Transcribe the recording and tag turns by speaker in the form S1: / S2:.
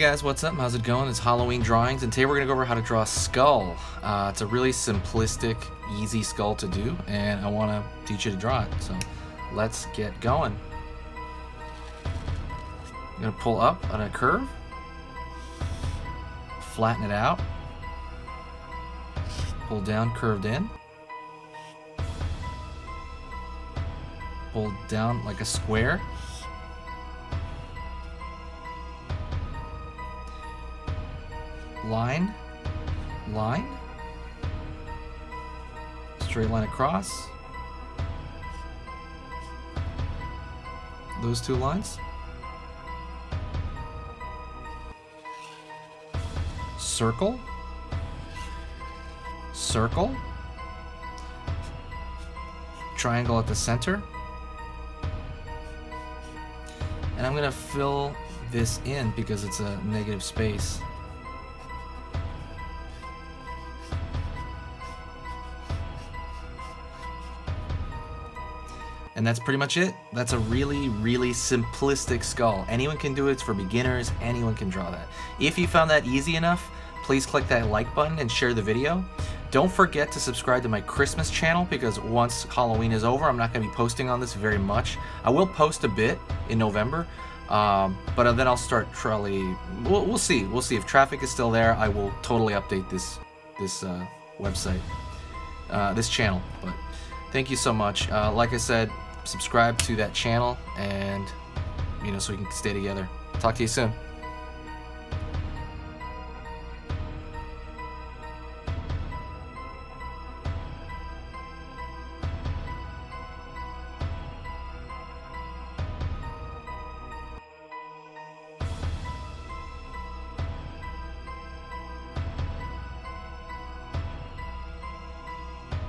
S1: guys, what's up? How's it going? It's Halloween Drawings, and today we're going to go over how to draw a skull. It's a really simplistic, easy skull to do, and I want to teach you to draw it. So let's get going. I'm going to pull up on a curve, flatten it out, pull down, curved in, pull down like a square, line, line, straight line across, those two lines, circle, circle, triangle at the center, and I'm going to fill this in because it's a negative space. And that's pretty much it. That's a really, really simplistic skull. Anyone can do it. It's for beginners. Anyone can draw that. If you found that easy enough, please click that like button and share the video. Don't forget to subscribe to my Christmas channel because once Halloween is over, I'm not going to be posting on this very much. I will post a bit in November, but then I'll start we'll see. We'll see if traffic is still there. I will totally update this website, this channel. But thank you so much. Like I said, subscribe to that channel, and so we can stay together. Talk to you soon.